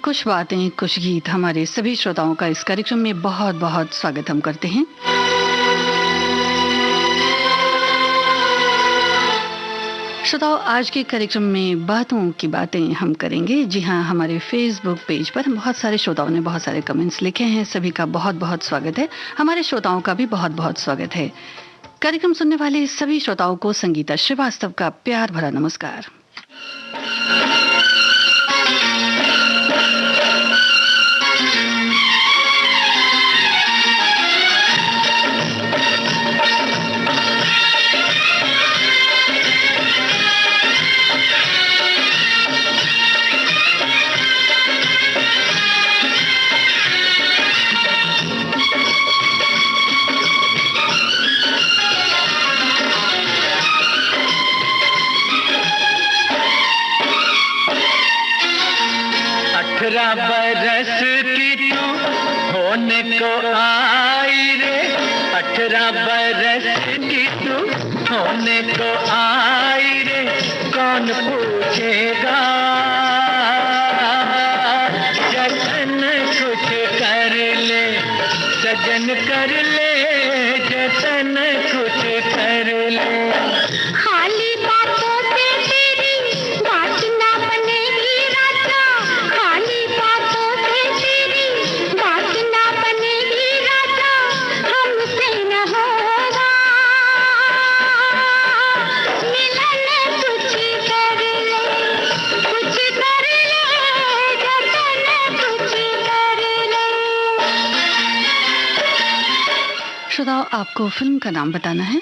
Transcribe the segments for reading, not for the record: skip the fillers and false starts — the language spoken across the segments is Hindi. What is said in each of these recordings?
कुछ बातें कुछ गीत हमारे सभी श्रोताओं का इस कार्यक्रम में बहुत बहुत स्वागत हम करते हैं। श्रोताओं, आज के कार्यक्रम में बातों की बातें हम करेंगे। जी हाँ, हमारे फेसबुक पेज पर बहुत सारे श्रोताओं ने बहुत सारे कमेंट्स लिखे हैं। सभी का बहुत बहुत स्वागत है। हमारे श्रोताओं का भी बहुत बहुत स्वागत है। कार्यक्रम सुनने वाले सभी श्रोताओं को संगीता श्रीवास्तव का प्यार भरा नमस्कार। बरस की तू होने को आई रे, 18 बरस की तू होने को आई रे, कौन पूछेगा जतन कुछ कर ले, सजन कर ले जतन कुछ कर ले। खाली बातों से तेरी बात ना बनेगी राजा, खाली बातों से तेरी बात ना बनेगी राजा, हमसे न होगा मिलन, कुछ कर ले, कुछ कर ले जतन कुछ कर ले। श्रोताओ, आपको फिल्म का नाम बताना है।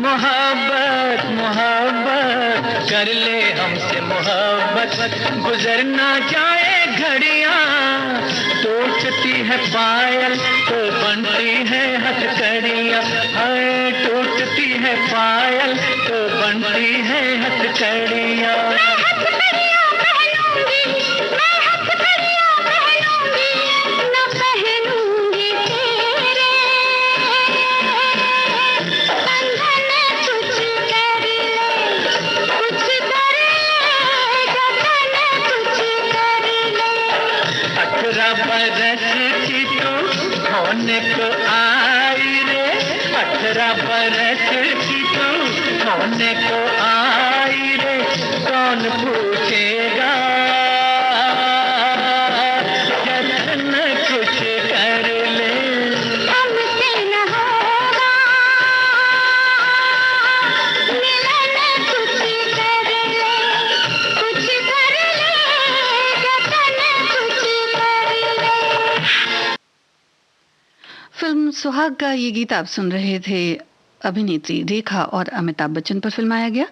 मोहब्बत मोहब्बत कर ले हमसे मोहब्बत, गुजर ना जाए घड़ियां, टूटती है पायल तो बनती है हथकड़ियां, हाय टूटती है पायल तो बनती है हथकड़ियां। बरस की तू होने को आई रे, 18 बरस की तू होने को आई रे, कौन पूछेगा जतन कुछ कर ले, हमसे न होगा मिलन, कुछ कर ले, कुछ कर ले जतन कुछ कर ले। फिल्म सुहाग का ये गीत आप सुन रहे थे। अभिनेत्री रेखा और अमिताभ बच्चन पर फिल्माया गया।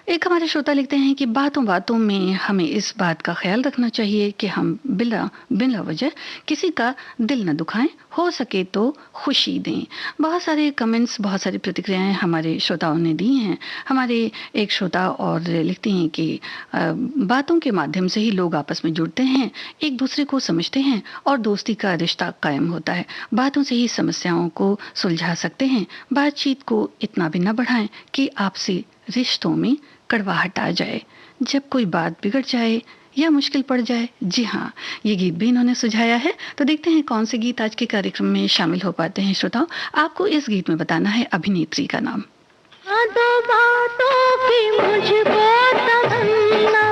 एक हमारे श्रोता लिखते हैं कि बातों बातों में हमें इस बात का ख्याल रखना चाहिए कि हम बिना बिना वजह किसी का दिल न दुखाएं, हो सके तो खुशी दें। बहुत सारे कमेंट्स, बहुत सारी प्रतिक्रियाएं हमारे श्रोताओं ने दी हैं। हमारे एक श्रोता और लिखते हैं कि बातों के माध्यम से ही लोग आपस में जुड़ते हैं, एक दूसरे को समझते हैं और दोस्ती का रिश्ता कायम होता है। बातों से ही समस्याओं को सुलझा सकते हैं। बातचीत को इतना भी न बढ़ाएं कि आपसी रिश्तों में कड़वाहट आ जाए। जब कोई बात बिगड़ जाए या मुश्किल पड़ जाए। जी हाँ, ये गीत भी इन्होंने सुझाया है। तो देखते हैं कौन से गीत आज के कार्यक्रम में शामिल हो पाते हैं। श्रोताओ, आपको इस गीत में बताना है अभिनेत्री का नाम। दो बातों की मुझको तमन्ना,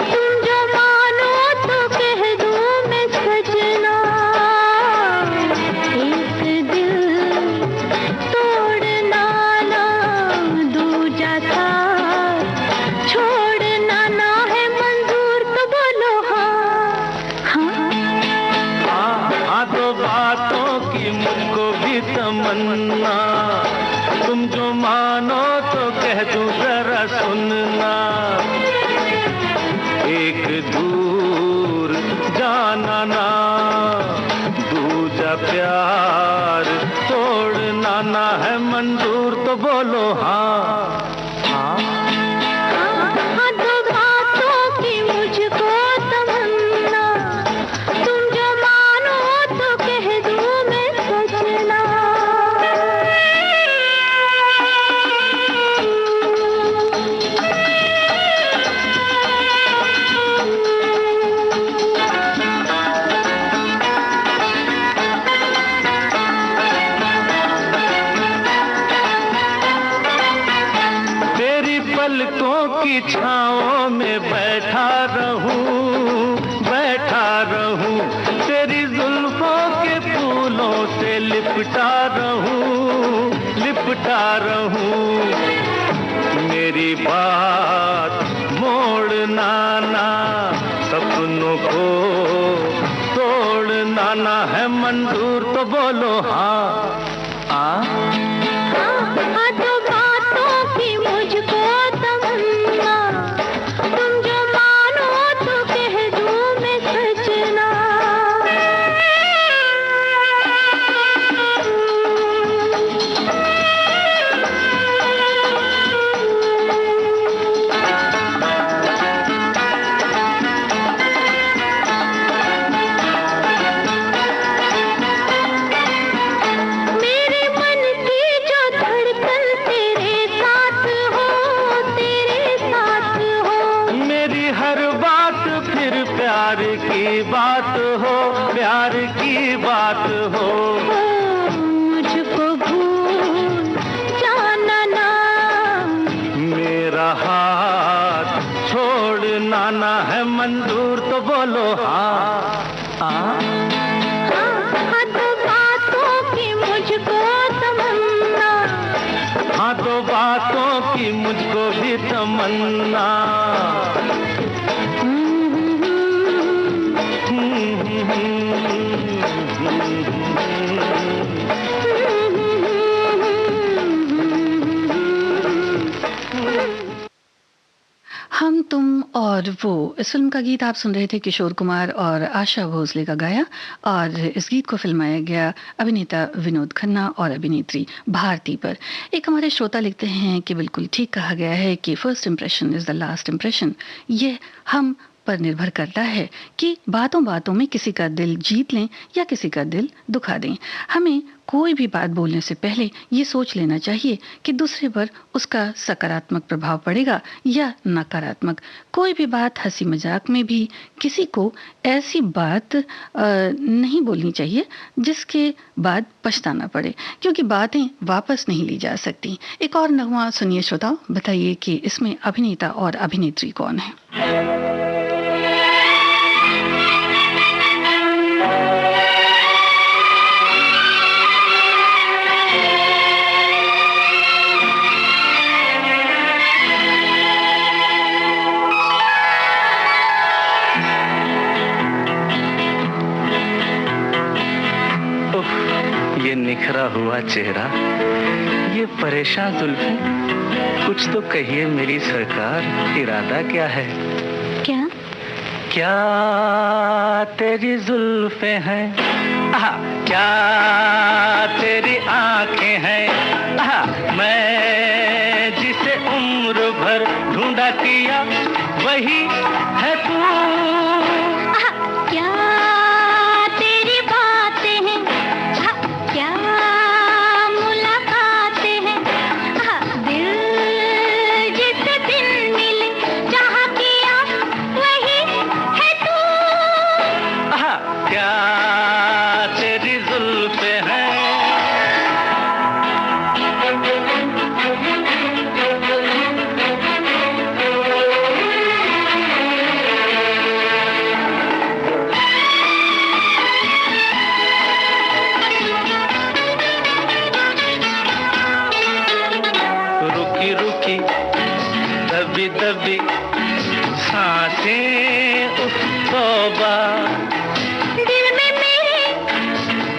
तुम जो मानो तो कह दूं मैं सजना। एक दिल तोड़ना ना दूजा साथ छोड़ना ना है मंजूर, तो बोलो हाँ। दो बातों की मुझको भी तमन्ना, तुम जो मानो तो कह दूं जरा सुनना। एक दूर जाना ना दूजा प्यार तोड़ना ना है मंजूर, तो बोलो हाँ। दो बातों की मुझको तमन्ना, तुम जो मानो तो कह दूं मैं सजना। पलकों की छाँवों में बैठा रहूं, तेरी जुल्फों के फूलों से लिपटा रहूं। मेरी बात मोड़ना ना, सपनों को तोड़ना ना है मंजूर, तो बोलो हाँ। दो बातों की मुझको तमन्ना, तुम जो मानो तो कह दूं मैं सजना। प्यार की बात हो, मुझको भूल जाना ना, मेरा हाथ छोड़ना ना है मंजूर, तो बोलो हाँ। दो बातों की मुझको तमन्ना, हाँ दो बातों की मुझको भी तमन्ना। हम तुम और वो, इस फिल्म का गीत आप सुन रहे थे किशोर कुमार और आशा भोसले का गाया, और इस गीत को फिल्माया गया अभिनेता विनोद खन्ना और अभिनेत्री भारती पर। एक हमारे श्रोता लिखते हैं कि बिल्कुल ठीक कहा गया है कि first impression is the last impression. ये हम पर निर्भर करता है कि बातों बातों में किसी का दिल जीत लें या किसी का दिल दुखा दें। हमें कोई भी बात बोलने से पहले ये सोच लेना चाहिए कि दूसरे पर उसका सकारात्मक प्रभाव पड़ेगा या नकारात्मक। कोई भी बात हंसी मजाक में भी किसी को ऐसी बात नहीं बोलनी चाहिए जिसके बाद पछताना पड़े, क्योंकि बातें वापस नहीं ली जा सकती। एक और नगमा सुनिए श्रोताओ, बताइए कि इसमें अभिनेता और अभिनेत्री कौन है। ये निखरा हुआ चेहरा, ये परेशान जुल्फें, कुछ तो कहिए मेरी सरकार, इरादा क्या है? क्या? क्या तेरी जुल्फे हैं, आहा, क्या तेरी आंखें हैं, आहा, मैं जिसे उम्र भर ढूंढा किया वही है तू। आहा, क्या तेरी बातें हैं, आहा, क्या मुलाकातें हैं, आहा, दिल जिसे दिन मिले चाहा किया वही है तू। आहा, क्या तेरी जुल्फे हैं। रुकी रुकी दबी दबी सांसें, उफ तौबा, दिल में मेरे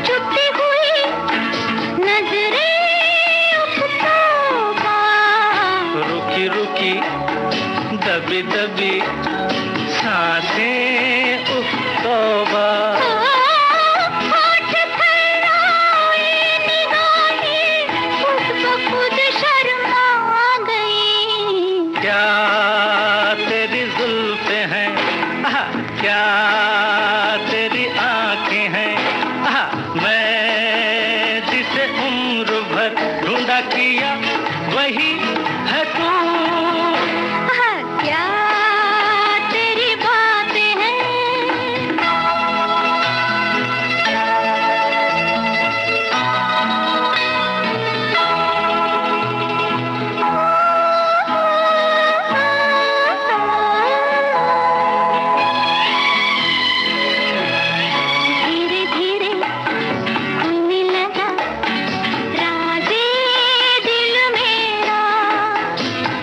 छुपी हुई नजरें, उफ तौबा। रुकी रुकी दबी दबी सांसें, उफ तौबा, होठ थर्राए निगाहें, खुद ब खुद शर्मा गई। क्या तेरी जुल्फे हैं, आहा, क्या तेरी आंखें हैं, आहा, मैं जिसे उम्र भर ढूंढा किया वही है तू। आहा, क्या तेरी बातें हैं। धीरे धीरे खुलने लगा राज़े दिल मेरा।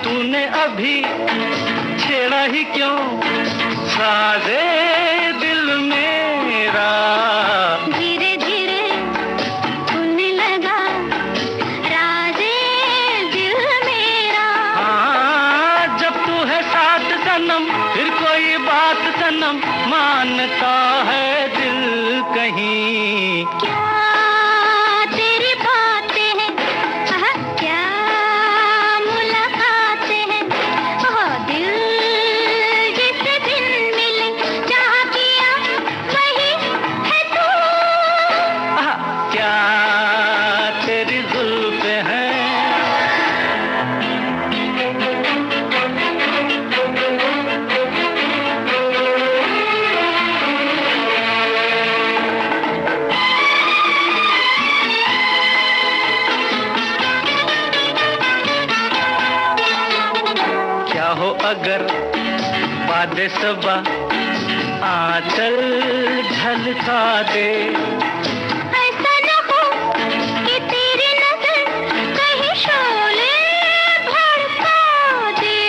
तूने अभी छेड़ा ही क्यों साजे दिल मेरा। धीरे धीरे खुलने लगा राज़े दिल मेरा। हाँ, जब तू है साथ सनम फिर कोई बात सनम मानता है दिल कहीं। क्या तेरी बातें हैं, आहा, क्या मुलाकातें हैं, ओह, दिल जिसे दिन मिले चाहा किया वही है तू। आहा, क्या तेरी जुल्फे हैं। क्या हो अगर बादे सबा आंचल झलका दे। ऐसा न हो कि तेरी नजर कहीं शोले भड़का दे।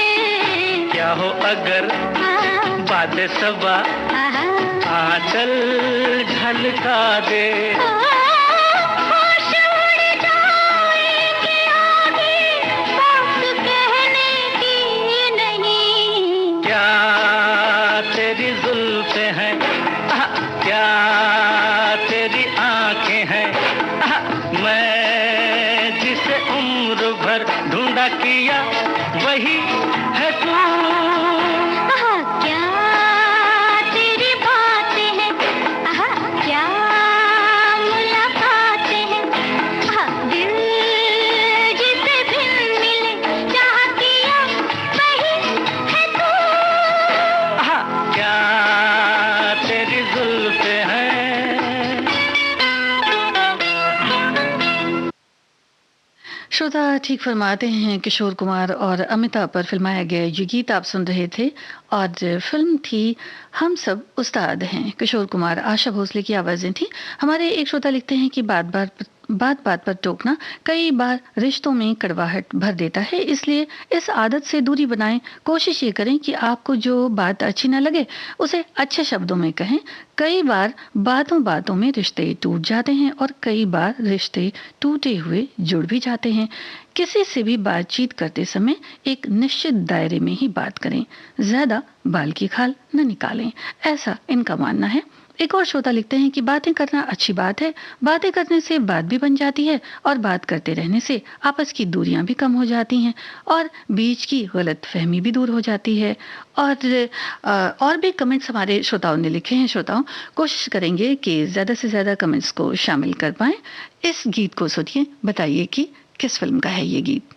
क्या हो अगर हाँ, बादे सबा आहा, आंचल झलका दे। होश उड़ जाएगी आगे, बात कहने की नहीं। क्या तेरी जुल्फे हैं, आहा, क्या तेरी आंखें हैं, आहा, मैं जिसे उम्र भर ढूंढा किया वही है तू। आहा, क्या तेरी बातें हैं, आहा, क्या मुलाकातें हैं, आहा, दिल जिसे दिन मिले चाहा किया वही है तू। आहा, क्या तेरी जुल्फे हैं। श्रोता ठीक फरमाते हैं, किशोर कुमार और अमिताभ पर फिल्माया गया ये गीत आप सुन रहे थे और फिल्म थी हम सब उस्ताद हैं। किशोर कुमार, आशा भोसले की आवाज़ें थी। हमारे एक श्रोता लिखते हैं कि बार बार बात बात पर टोकना कई बार रिश्तों में कड़वाहट भर देता है, इसलिए इस आदत से दूरी बनाएं। कोशिश ये करें कि आपको जो बात अच्छी ना लगे उसे अच्छे शब्दों में कहें। कई बार बातों बातों में रिश्ते टूट जाते हैं और कई बार रिश्ते टूटे हुए जुड़ भी जाते हैं। किसी से भी बातचीत करते समय एक निश्चित दायरे में ही बात करें, ज्यादा बाल की खाल न निकालें, ऐसा इनका मानना है। एक और श्रोता लिखते हैं कि बातें करना अच्छी बात है, बातें करने से बात भी बन जाती है और बात करते रहने से आपस की दूरियां भी कम हो जाती हैं और बीच की गलतफहमी भी दूर हो जाती है। और भी कमेंट्स हमारे श्रोताओं ने लिखे हैं। श्रोताओं, कोशिश करेंगे कि ज्यादा से ज्यादा कमेंट्स को शामिल कर पाएं। इस गीत को सुनिए, बताइए कि किस फिल्म का है ये गीत।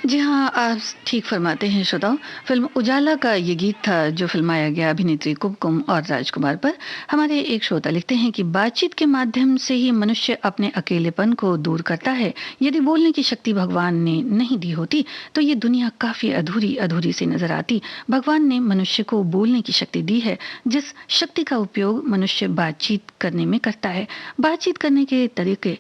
जी हाँ, आप ठीक फरमाते हैं श्रोताओं। फिल्म उजाला का ये गीत था जो फिल्माया गया अभिनेत्री कुमकुम और राजकुमार पर। हमारे एक श्रोता लिखते हैं कि बातचीत के माध्यम से ही मनुष्य अपने अकेलेपन को दूर करता है। यदि बोलने की शक्ति भगवान ने नहीं दी होती तो ये दुनिया काफी अधूरी अधूरी सी नजर आती। भगवान ने मनुष्य को बोलने की शक्ति दी है, जिस शक्ति का उपयोग मनुष्य बातचीत करने में करता है। बातचीत करने के तरीके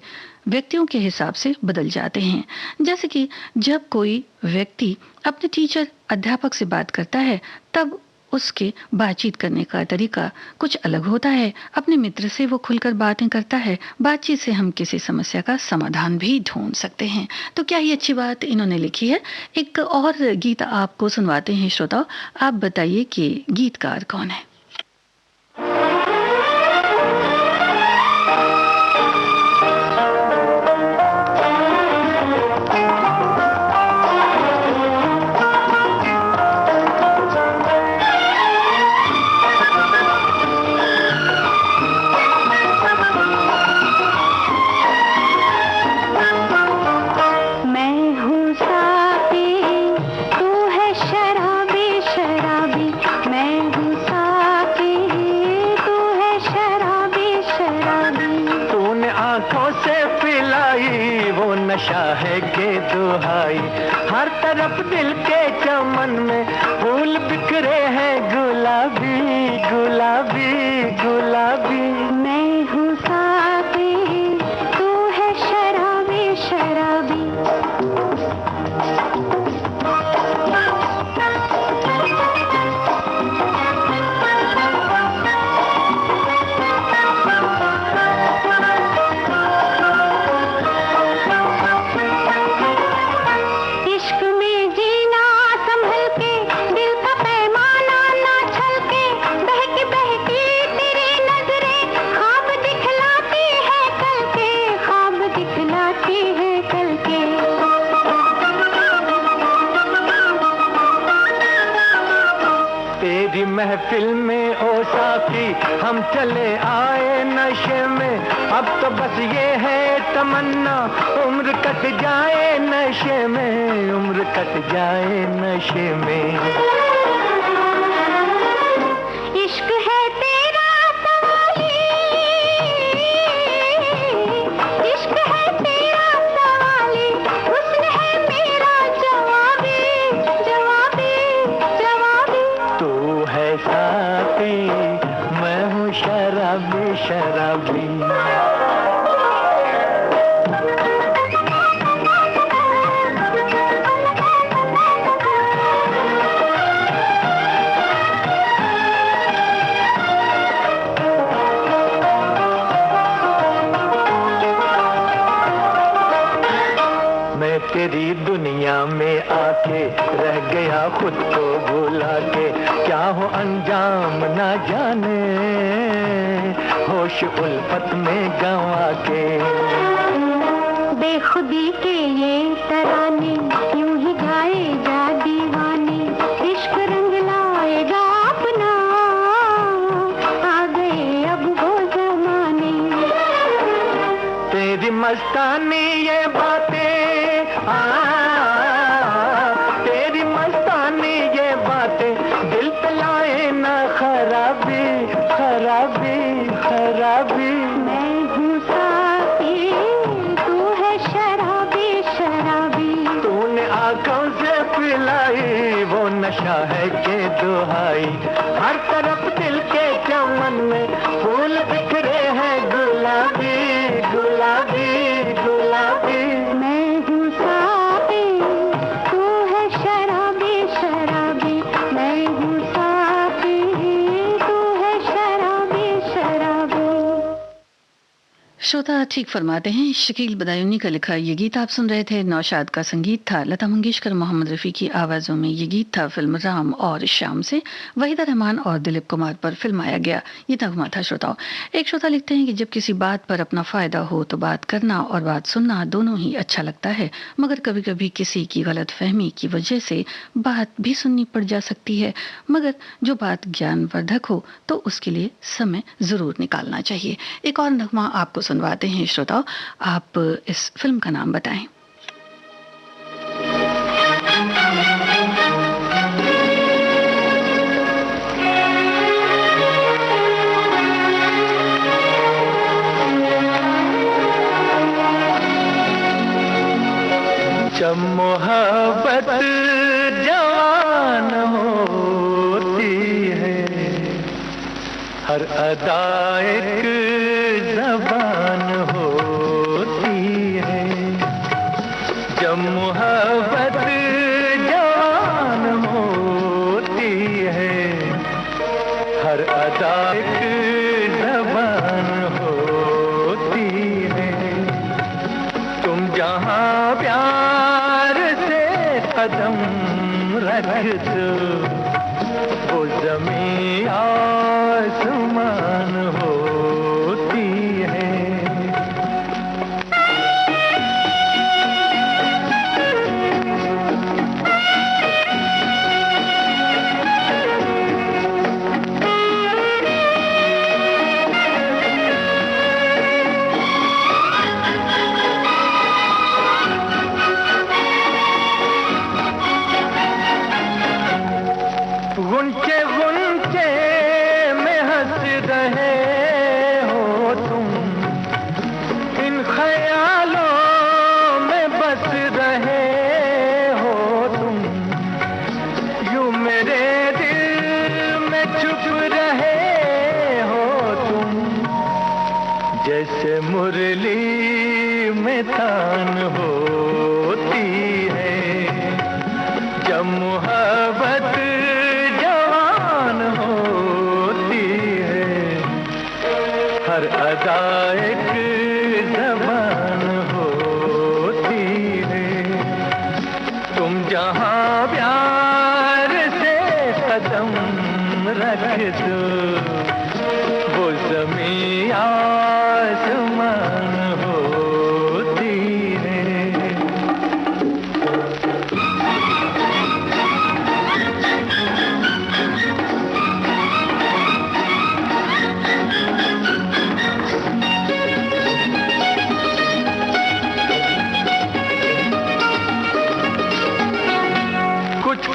व्यक्तियों के हिसाब से बदल जाते हैं। जैसे कि जब कोई व्यक्ति अपने टीचर अध्यापक से बात करता है तब उसके बातचीत करने का तरीका कुछ अलग होता है। अपने मित्र से वो खुलकर बातें करता है। बातचीत से हम किसी समस्या का समाधान भी ढूंढ सकते हैं। तो क्या ही अच्छी बात इन्होंने लिखी है। एक और गीत आपको सुनवाते हैं श्रोताओ। आप बताइए कि गीतकार कौन है। नशा है के दुहाई, हर तरफ दिल के चमन में फूल बिखरे हैं गुलाबी गुलाबी गुलाबी। मैं हूँ साथी तू है शराबी शराबी। महफिल में ओ साथी हम चले आए नशे में, अब तो बस ये है तमन्ना उम्र कट जाए नशे में, उम्र कट जाए नशे में। इश्क है तेरा सवाली, इश्क है तेरा सवाली, हुस्न है मेरा जवाबी जवाबी जवाबी। तू है साथी मैं हूँ शराबी शराबी। तेरी दुनिया में आके रह गया खुद को भुला के, क्या हो अंजाम ना जाने होश उल्फत में गंवा के। बेखुदी के ये तराने यूं ही गाए जा दीवाने, इश्क रंग लाएगा अपना आ गए अब वो जमाने। तेरी मस्तानी ये बातें तेरी मस्तानी ये बातें दिल पे लाए ना खराबी खराबी खराबी। मैं हूँ साथी तू है शराबी शराबी। तूने आंखों से पिलाई वो नशा है के दुहाई, हर तरफ दिल के चमन में फूल बिखरे हैं गुलाबी गुलाबी गुलाबी। मैं हूँ साथी तू है शराबी शराबी। मैं हूँ साथी तू है शराबी शराबी। श्रोता ठीक फरमाते हैं। शकील बदायूनी का लिखा ये गीत आप सुन रहे थे। नौशाद का संगीत था। लता मंगेशकर, मोहम्मद रफ़ी की आवाज़ों में ये गीत था फिल्म राम और श्याम से। वहीदा रहमान और दिलीप कुमार पर फिल्माया गया ये नगमा था। श्रोताओं, एक श्रोता लिखते हैं कि जब किसी बात पर अपना फ़ायदा हो तो बात करना और बात सुनना दोनों ही अच्छा लगता है, मगर कभी कभी किसी की गलत फहमी की वजह से बात भी सुननी पड़ जा सकती है। मगर जो बात ज्ञानवर्धक हो तो उसके लिए समय ज़रूर निकालना चाहिए। एक और नगमा आपको सुनवाते हैं श्रोताओ। आप इस फिल्म का नाम बताएं। जब मोहब्बत जवान होती है, हर अदा एक ज़बान होती है। जब मोहब्बत जवान होती है, रख दो, वो ज़मीं आसमान होती है। गुंचे गुंचे में हंस रहे हो तुम, इन ख्यालों में बस रहे हो तुम, यूं मेरे दिल में छुप रहे हो तुम, जैसे मुरली में तान होती है, जब मोहब्बत हर अदा एक ज़बान होती है। तुम जहाँ प्यार से कदम रख दो, वो ज़मीं आसमान होती है।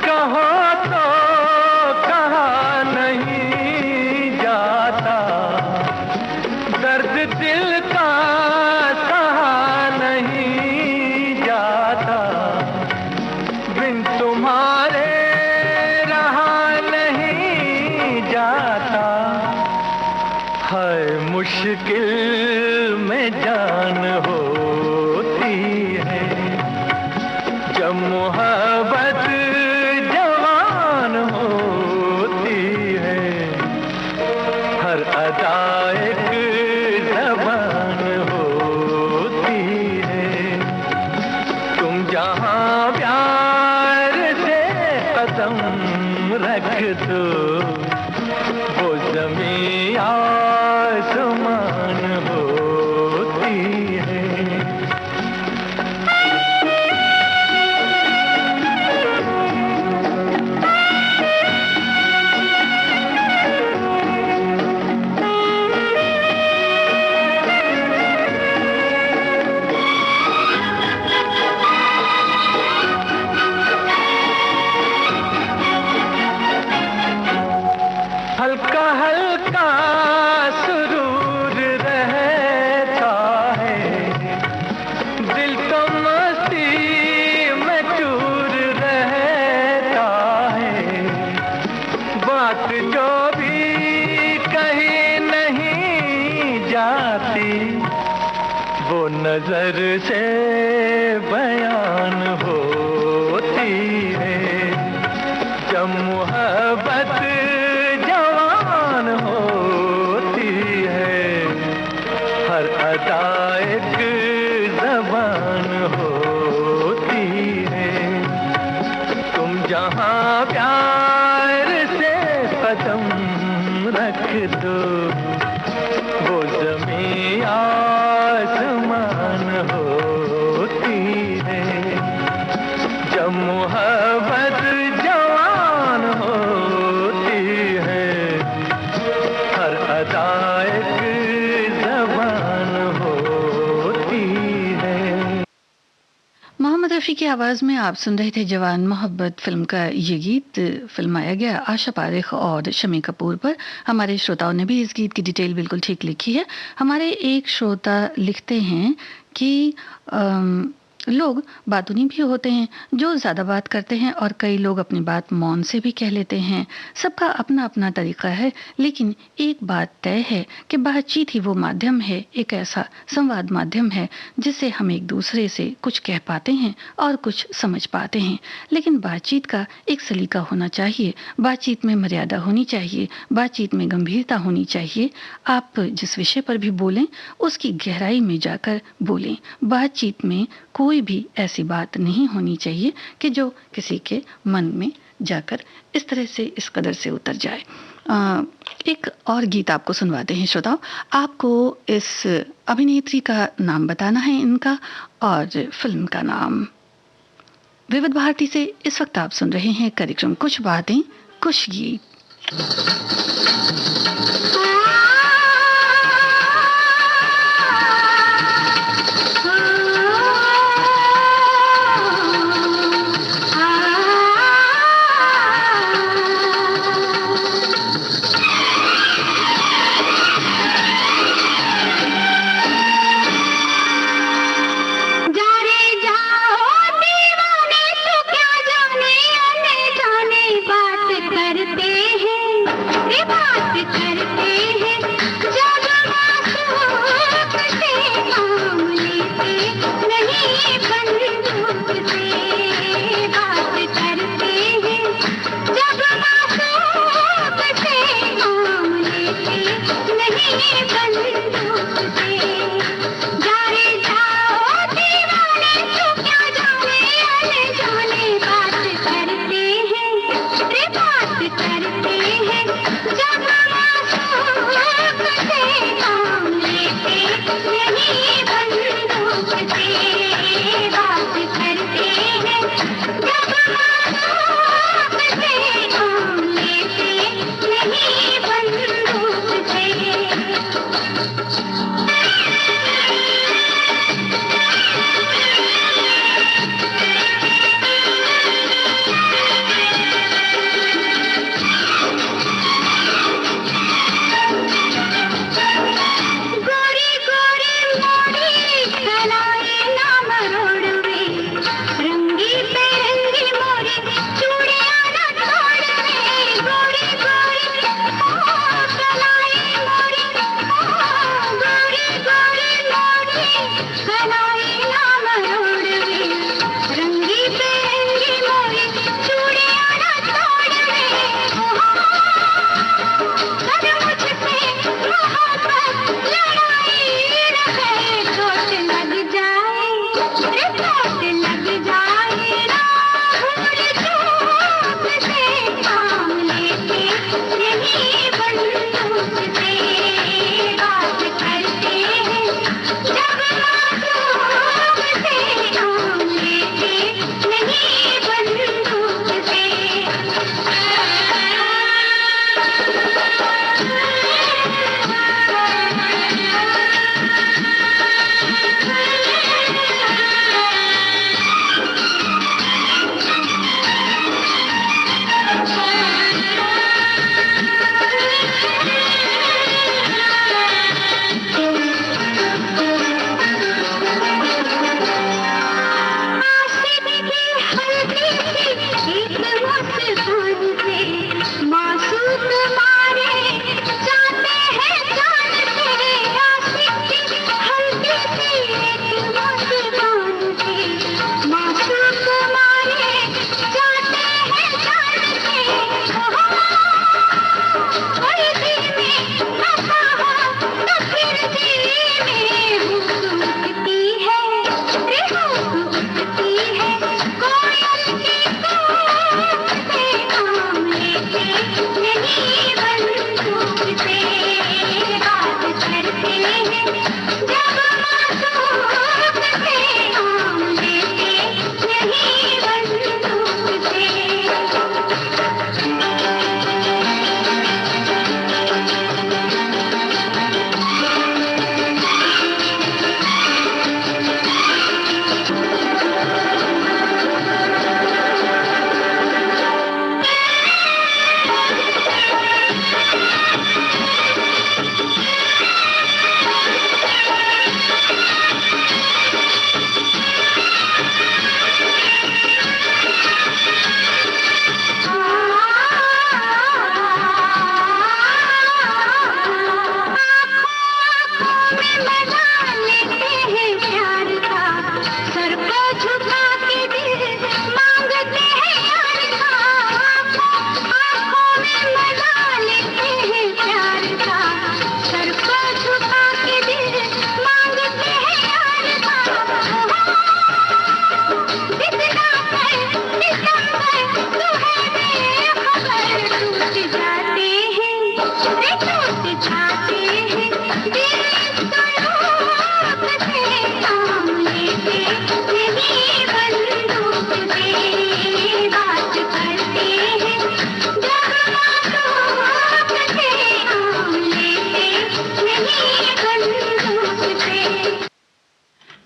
कहो तो कहा नहीं जाता, दर्द दिल का सहा नहीं जाता, बिन तुम्हारे रहा नहीं जाता, है मुश्किल में जान होती है, जब मोहब्बत अदा एक ज़बान होती है। तुम जहाँ प्यार से कदम रख दो, वो ज़मीं आसमान होती है। हल्का हल्का सुरूर रहता है, दिल तो मस्ती में चूर रहता है, बात जो भी कहीं नहीं जाती, वो नजर से बयान होती है, जब मोहब्बत होती है, हर अदा एक ज़बान होती है। तुम जहाँ प्यार से कदम रख दो, वो ज़मीं आसमान होती है, जब मोहब्बत जवान होती है, हर अदा एक ज़बान होती है। मोहम्मद रफ़ी की आवाज़ में आप सुन रहे थे जवान मोहब्बत फिल्म का ये गीत। फिल्माया गया आशा पारेख और शमी कपूर पर। हमारे श्रोताओं ने भी इस गीत की डिटेल बिल्कुल ठीक लिखी है। हमारे एक श्रोता लिखते हैं कि लोग बातूनी भी होते हैं जो ज़्यादा बात करते हैं और कई लोग अपनी बात मौन से भी कह लेते हैं। सबका अपना अपना तरीका है, लेकिन एक बात तय है कि बातचीत ही वो माध्यम है, एक ऐसा संवाद माध्यम है जिससे हम एक दूसरे से कुछ कह पाते हैं और कुछ समझ पाते हैं। लेकिन बातचीत का एक सलीका होना चाहिए, बातचीत में मर्यादा होनी चाहिए, बातचीत में गंभीरता होनी चाहिए। आप जिस विषय पर भी बोलें उसकी गहराई में जाकर बोलें। बातचीत में कोई भी ऐसी बात नहीं होनी चाहिए कि जो किसी के मन में जाकर इस तरह से इस कदर से उतर जाए। एक और गीत आपको सुनवाते हैं श्रोताओं। आपको इस अभिनेत्री का नाम बताना है इनका और फिल्म का नाम। विविध भारती से इस वक्त आप सुन रहे हैं कार्यक्रम कुछ बातें कुछ गीत। करते हैं, बात करते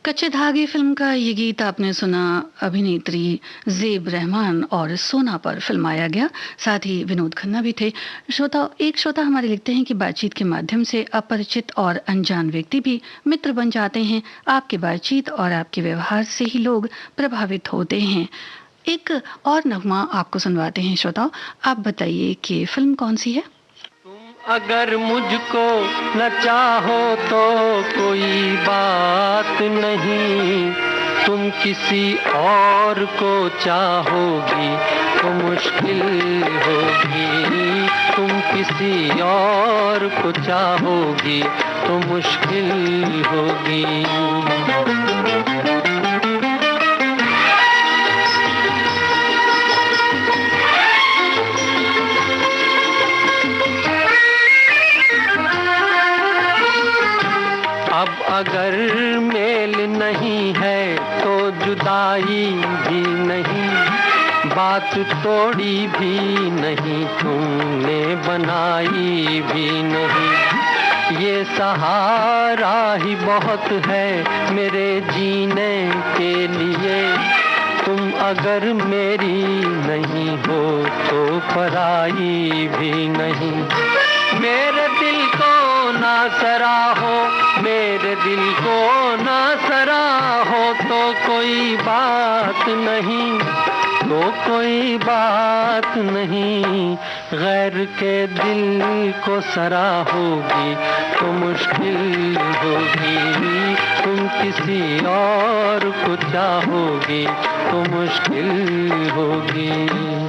कच्चे धागे फिल्म का ये गीत आपने सुना, अभिनेत्री ज़ेब रहमान और सोना पर फिल्माया गया, साथ ही विनोद खन्ना भी थे। एक श्रोता हमारे लिखते हैं कि बातचीत के माध्यम से अपरिचित और अनजान व्यक्ति भी मित्र बन जाते हैं। आपकी बातचीत और आपके व्यवहार से ही लोग प्रभावित होते हैं। एक और नगमा आपको सुनवाते हैं श्रोताओ, आप बताइए कि फिल्म कौन सी है? अगर मुझको न चाहो तो कोई बात नहीं, तुम किसी और को चाहोगी तो मुश्किल होगी, तुम किसी और को चाहोगी तो मुश्किल होगी। अब अगर मेल नहीं है तो जुदाई भी नहीं, बात तोड़ी भी नहीं, तुमने बनाई भी नहीं। ये सहारा ही बहुत है मेरे जीने के लिए, तुम अगर मेरी नहीं हो तो पराई भी नहीं। मेरे दिल को ना सराहो, मेरे दिल को ना सराहो तो कोई बात नहीं, तो कोई बात नहीं। गैर के दिल को सराहोगी तो मुश्किल होगी, तुम किसी और को चाहोगी तो मुश्किल होगी।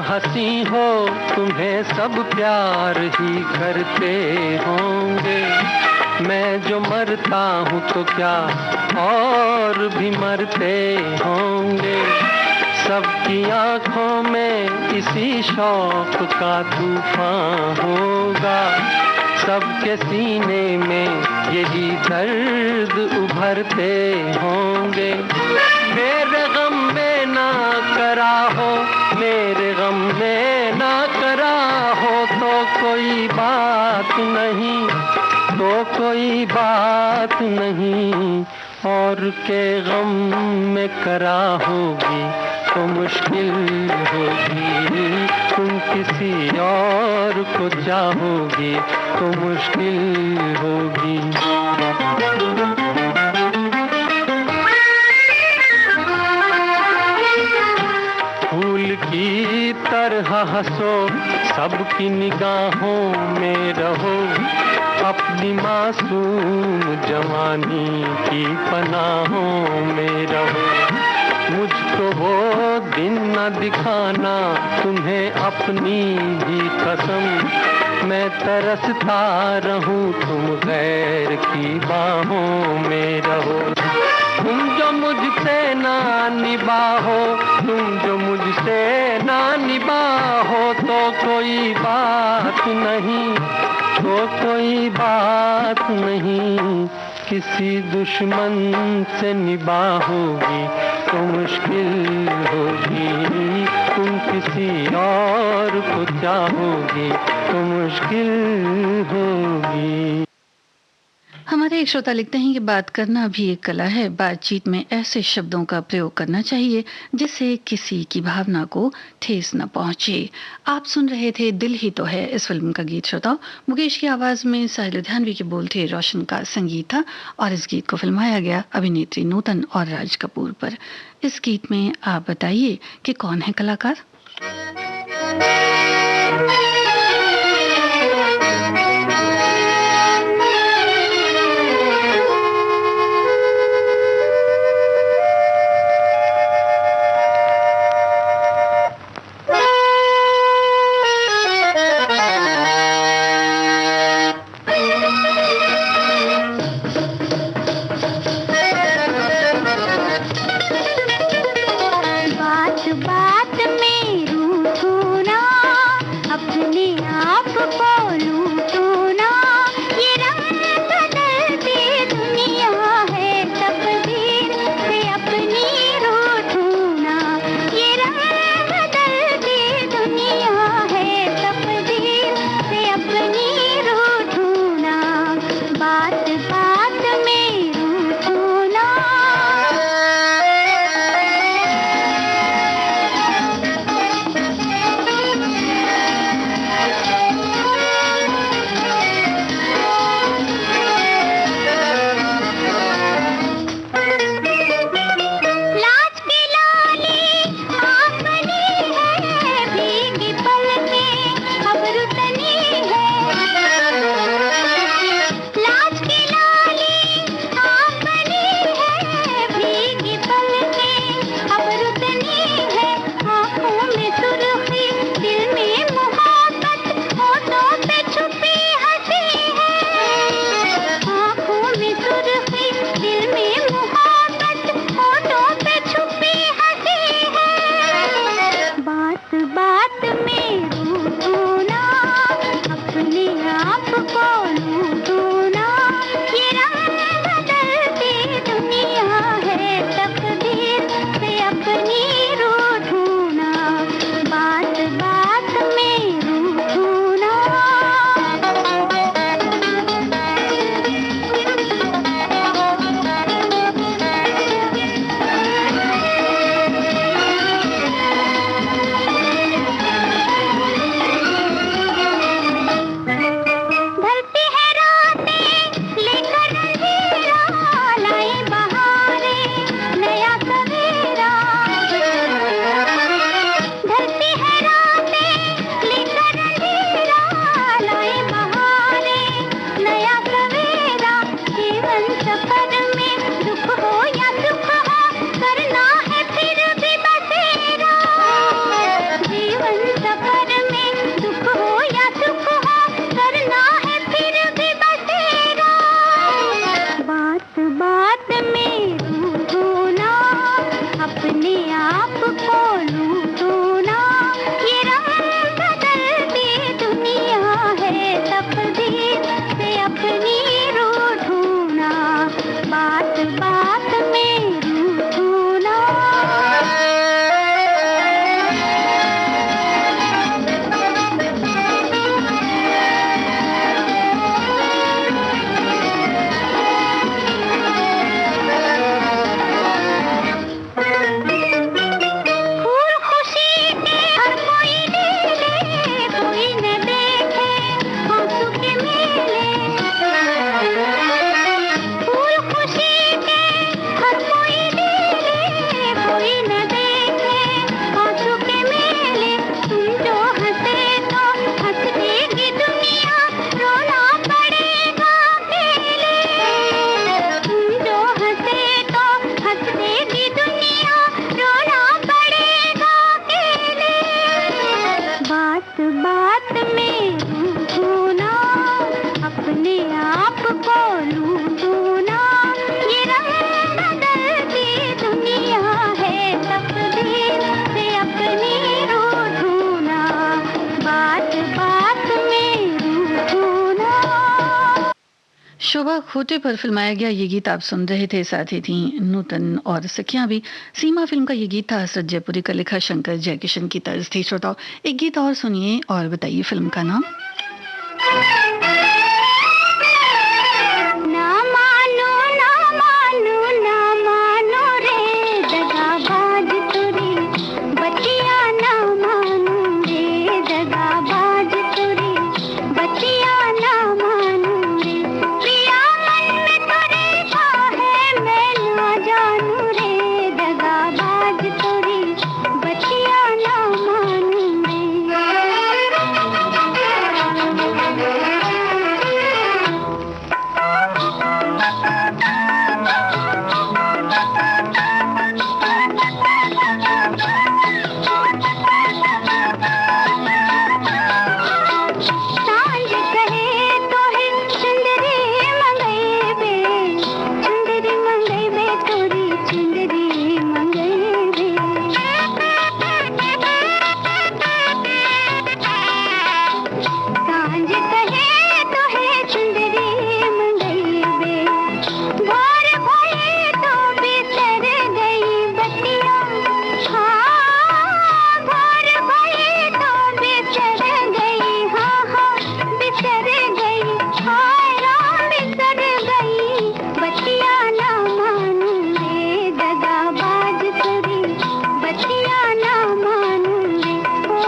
हंसी हो तुम्हें सब प्यार ही करते होंगे, मैं जो मरता हूँ तो क्या और भी मरते होंगे। सबकी आंखों में इसी शौक का तूफान होगा, सबके सीने में यही दर्द उभरते होंगे। मेरे गम में ना करा हो, मेरे गम में ना करा हो तो कोई बात नहीं, तो कोई बात नहीं। और के गम में करा होगी तो मुश्किल होगी, तुम किसी और को चाहोगी तो मुश्किल होगी। फूल की तरह हंसो, सबकी निगाहों में रहो, अपनी मासूम जवानी की पनाहों में रहो। मुझको वो दिन न दिखाना तुम्हें अपनी भी कसम, मैं तरसता रहूं तुम गैर की बाहों में रहो। तुम जो मुझसे ना निभाओ, तुम जो मुझसे ना निभाओ तो कोई बात नहीं, तो कोई बात नहीं। किसी दुश्मन से निभाओगी तो मुश्किल होगी, तुम किसी और को चाहोगी तो मुश्किल होगी। हमारे एक श्रोता लिखते हैं कि बात करना भी एक कला है, बातचीत में ऐसे शब्दों का प्रयोग करना चाहिए जिससे किसी की भावना को ठेस न पहुंचे। आप सुन रहे थे दिल ही तो है इस फिल्म का गीत श्रोताओं। मुकेश की आवाज में साहिल लुधियानवी के बोल थे, रोशन का संगीत था और इस गीत को फिल्माया गया अभिनेत्री नूतन और राज कपूर पर। इस गीत में आप बताइए कि कौन है कलाकार? बात में रूठूं ना, अपने आप को लूटूं ना, ये रंग बदलती दुनिया है, तकदीर से अपनी रूठूं ना, बात बात में रूठूं ना। शोभा खोटे पर फिल्माया गया ये गीत आप सुन रहे थे, साथ ही थी नूतन और सखियां भी। सीमा फिल्म का ये गीत था, हसरत जयपुरी का लिखा, शंकर जयकिशन की तर्ज थी। श्रोताओ, एक गीत और सुनिए और बताइए फिल्म का नाम। ना मानो ना मानो ना मानो रे दगाबाज तुरी बतिया, ना मानो रे दगाबाज तुरी बतिया, ना मानो रे प्रिया मन में तुरी का है मैं ना जानू रे दगाबाज तुरी बतिया, ना मानो सांझ कहे तो है चुंदरी मंगई बे, चुंदरी मंगई बे तोरी चुंदरी मंगई बे। सांझ कहे तो है चुंदरी मंगई बे, भोर भई तो बिसर गई बतिया, हाँ भोर भई तो बिसर गई, हाँ हाँ बिसर गई, हाय राम बिसर गई बतिया, ना मानू रे दगाबाज तुरी बतिया, ना मानू रे ओ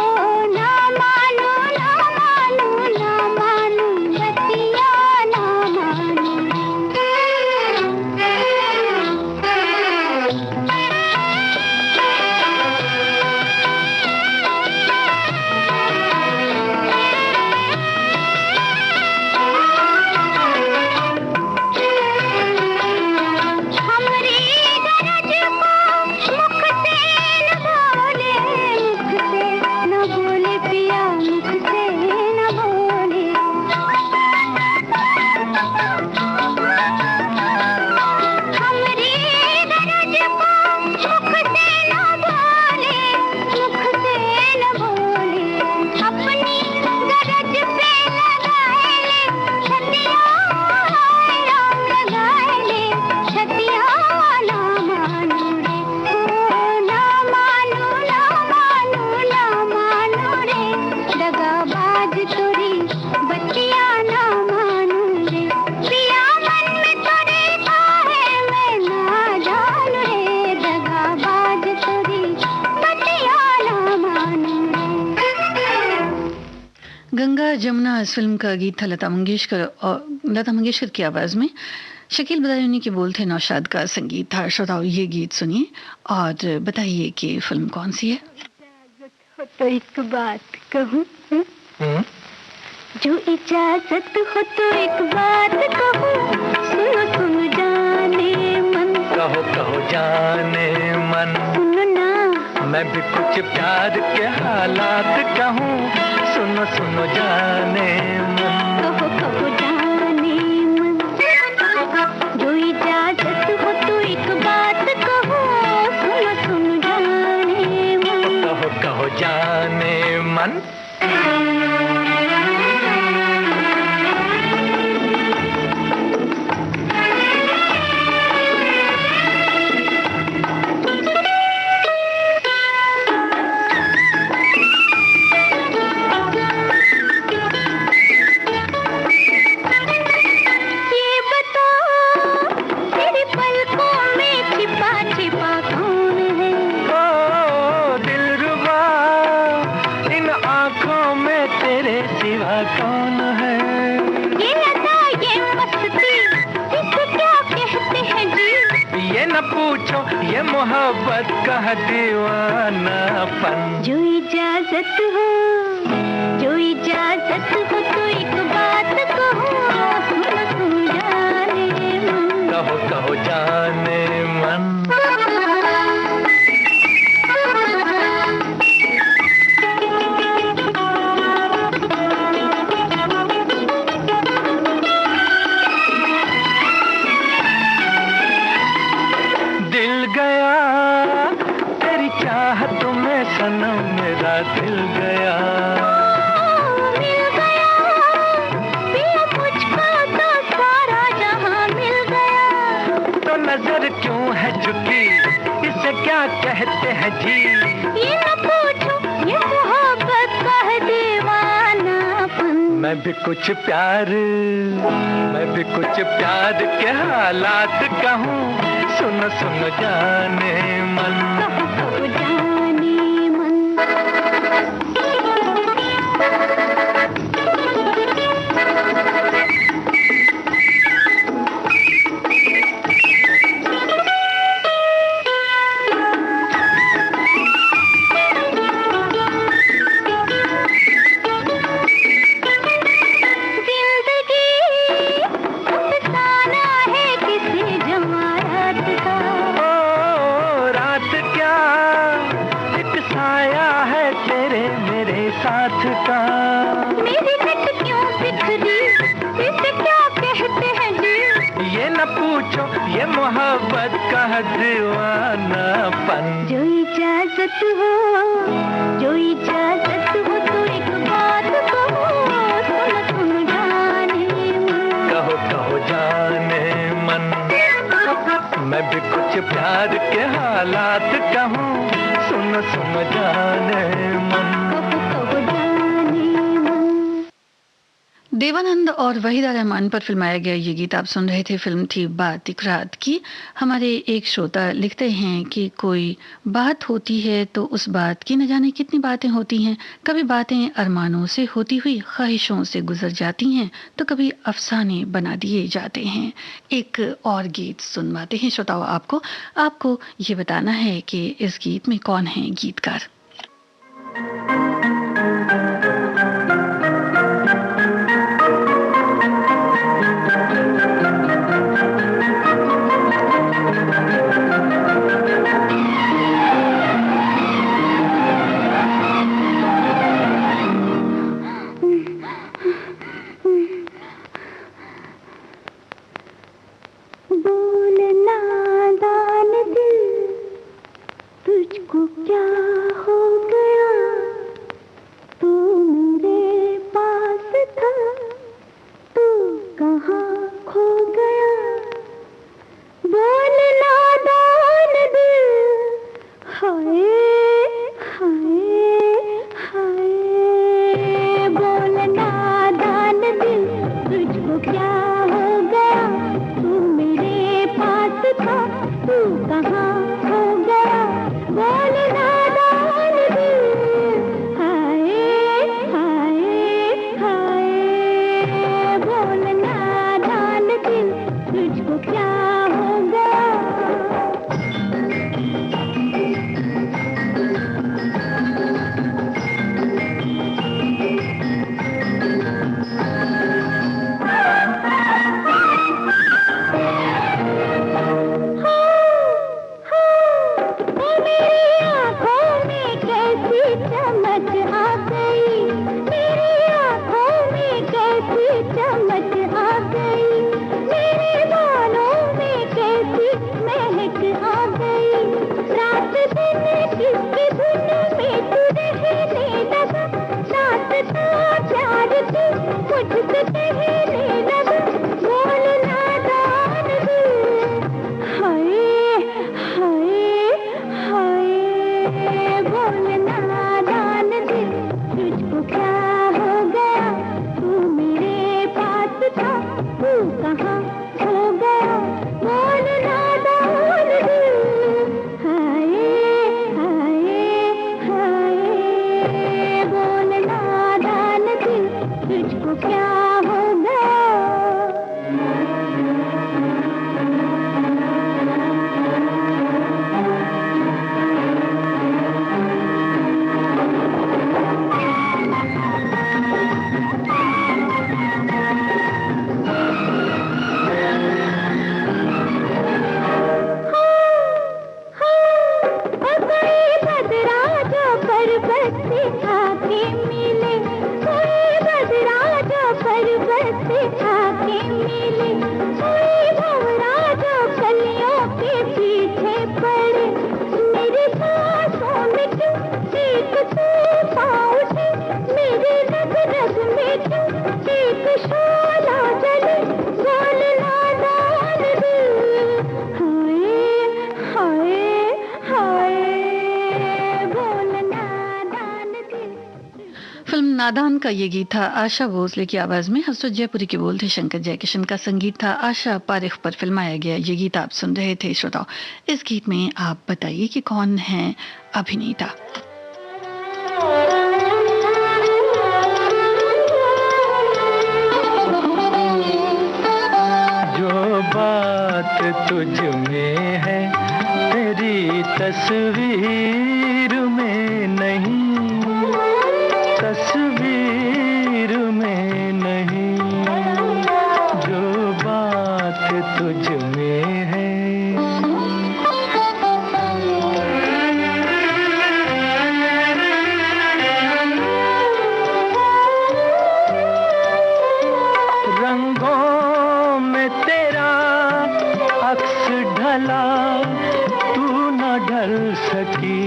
ना मानू ना मानू ना मानू बतिया, ना मानू हमरी गरज को मुख से न बोले, मुख से न बोले पिया, मुख से न बोले। हमरी गरज को मुख से न बोले, मुख से न बोले, अपनी गरज पे लगाए ले छतिया, हाय राम लगाए ले छतिया, ना मानू रे ओ ना मानू ना मानू ना मानू रे दगाबाज तुरी बतिया, ना मानू रे पिया मन में तुरी का है मैं ना जानू रे दगाबाज तुरी बतिया, ना मानू रे। गंगा जमुना इस फिल्म का गीत था, लता मंगेशकर की आवाज में। शकील बदायूनी के बोल थे, नौशाद का संगीत था। श्रोताओ, ये गीत सुनिए और बताइए कि फिल्म कौन सी है। हो तो एक बात कहूँ, जो इजाजत हो तो एक बात कहूँ, सुनो सुनो जाने मन, कहो कहो जाने मन, सुनो ना मैं भी कुछ प्यार के हालात कहूँ, सुनो सुनो जाने मन। कहो कहो जाने मन, जो इजाजत हो तो एक बात कहूँ, सुनो सुनो जाने मन। कहो कहो जाने मन। ये बता तेरी पलकों में छिपा छिपा कौन है? ओ दिलरुबा, इन आँखों में तेरे सिवा कौन है? ये अदा ये मस्ती इसे क्या कहते हैं जी? ये न पूछो, ये मोहब्बत का दीवानापन। जो इजाजत हो, जो इजाजत हो तो एक बात कहो, सुनो सुन जाने मन। कहो कहो जाने मन। सनम मेरा दिल गया। मिल गया पिया मुझको तो सारा जहां मिल गया। तो नजर क्यों है झुकी, इसे क्या कहते हैं जी? ये न पूछो, ये मोहब्बत का है दीवानापन। मैं भी कुछ प्यार के हालात कहूँ, सुनो सुनो जाने मन। कहो जाने मन। साथ का मेरी नट क्यों बिखरी, इसे क्या कहते हैं जी? ये न पूछो, ये मोहब्बत का दीवानापन। जो इजाजत हो तो एक बात कहो, सुन सुन जाने मन। कहो जाने मन। मैं भी कुछ प्यार के हालात कहूँ, सुन सुन जाने मन। देवानंद और वहीदा रहमान पर फिल्माया गया ये गीत आप सुन रहे थे। फिल्म थी बात एक रात की। हमारे एक श्रोता लिखते हैं कि कोई बात होती है तो उस बात की न जाने कितनी बातें होती हैं। कभी बातें अरमानों से होती हुई ख्वाहिशों से गुजर जाती हैं तो कभी अफसाने बना दिए जाते हैं। एक और गीत सुनवाते हैं श्रोताओं आपको ये बताना है कि इस गीत में कौन है गीतकार। फिल्म नादान का ये गीत था आशा भोसले की आवाज में। हसरत जयपुरी के बोल थे, शंकर जयकिशन का संगीत था। आशा पारेख पर फिल्माया गया ये गीत आप सुन रहे थे श्रोताओ। इस गीत में आप बताइए कि कौन है अभिनेता। जो बात तुझ में है तेरी तस्वीर में नहीं, तस्वीर में नहीं, जो बात तुझ में है। रंगों में तेरा अक्स ढला, तू न ढल सकी,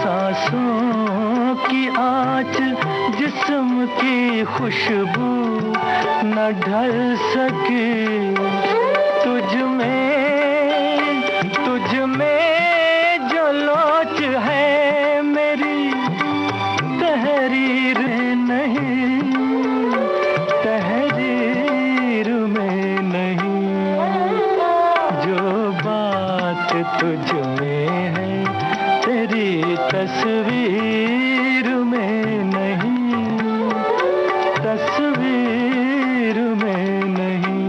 सांसों की आँच जिस्म की खुशबू न ढल सकी। तुझ में जो लोच है मेरी तहरीर नहीं, तहरीर में नहीं, जो बात तुझ में है तेरी तस्वीर में नहीं, तस्वीर में नहीं।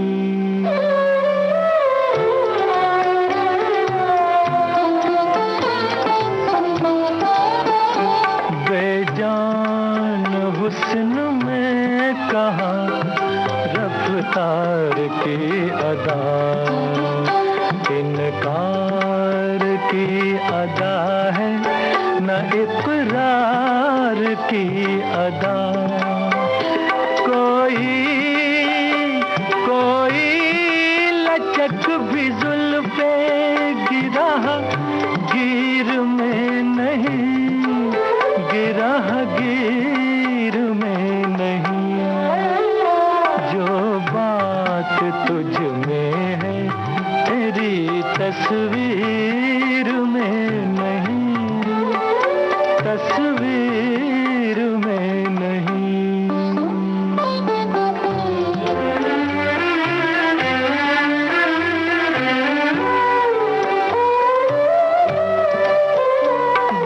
बेजान हुस्न में कहाँ रफ्तार की अदा, इनकार की अदा है न इकरार की अदा। कोई लचक भी जुल्फे गिरा गिर में नहीं, गिरा गिर में नहीं, जो बात तुझ में है तेरी तस्वीर में नहीं, तस्वीर में नहीं।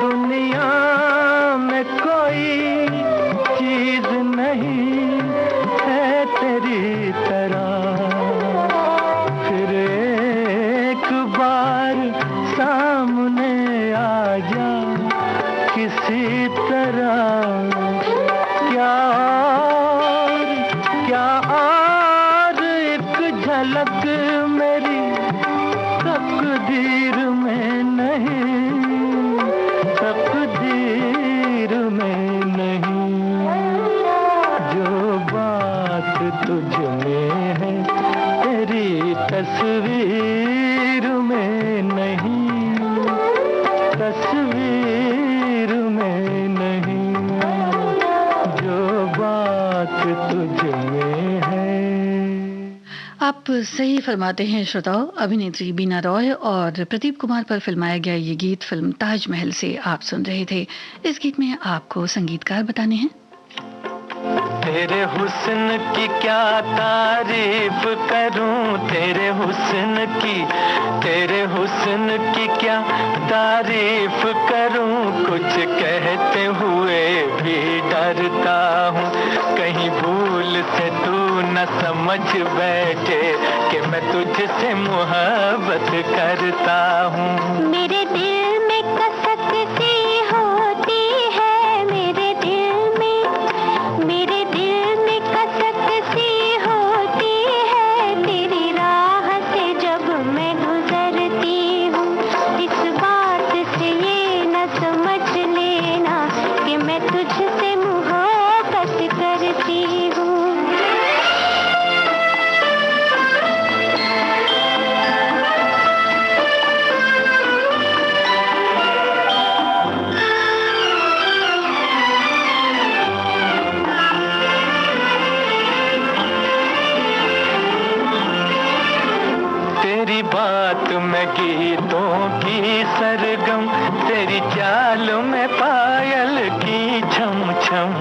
दुनिया में कोई चीज नहीं है तेरी तरह, फिर एक बार सामने आ जा किसी तरह। क्या और एक झलक मेरी तकदीर में नहीं, तकदीर में नहीं, जो बात तुझ में है तेरी तस्वीर में नहीं, तस्वीर में नहीं, जो बात तुझ में है। आप सही फरमाते हैं श्रोताओ। अभिनेत्री बीना रॉय और प्रदीप कुमार पर फिल्माया गया ये गीत फिल्म ताजमहल से आप सुन रहे थे। इस गीत में आपको संगीतकार बताने हैं। तेरे हुस्न की क्या तारीफ करूं, तेरे हुस्न की क्या तारीफ करूं, कुछ कहते हुए भी डरता हूँ, कहीं भूल से तू न समझ बैठे कि मैं तुझसे मोहब्बत करता हूँ। मेरे दिल में कसक सी होती है, मेरे दिल में कसक सी होती है, तेरी राह से जब मैं गुजरती हूँ, इस बात से ये न समझ लेना कि मैं तुझसे मोहब्बत करती हूँ। तेरी बात में गीतों की सरगम, तेरी चाल में पायल की छम छम, छम।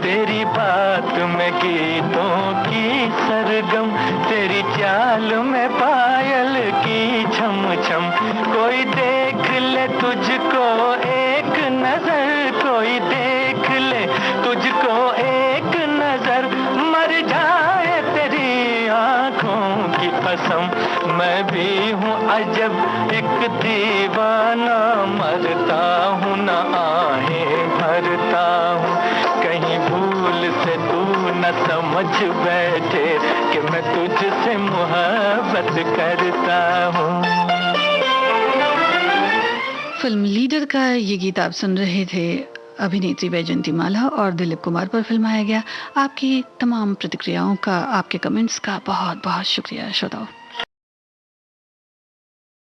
तेरी बात में गीतों की सरगम, तेरी चाल में पायल की छम छम। कोई देख ले तुझको एक नजर, कोई देख ले तुझको एक नजर, मर जाए तेरी आंखों की कसम। मैं भी हूँ अजब एक दीवाना, मरता हूँ न आहें भरता हूँ। कहीं भूल से तू न समझ बैठे कि मैं तुझसे मोहब्बत करता हूँ। फिल्म लीडर का ये गीत आप सुन रहे थे। अभिनेत्री वैजयंती माला और दिलीप कुमार पर फिल्माया गया। आपकी तमाम प्रतिक्रियाओं का, आपके कमेंट्स का बहुत बहुत शुक्रिया श्रोताओं।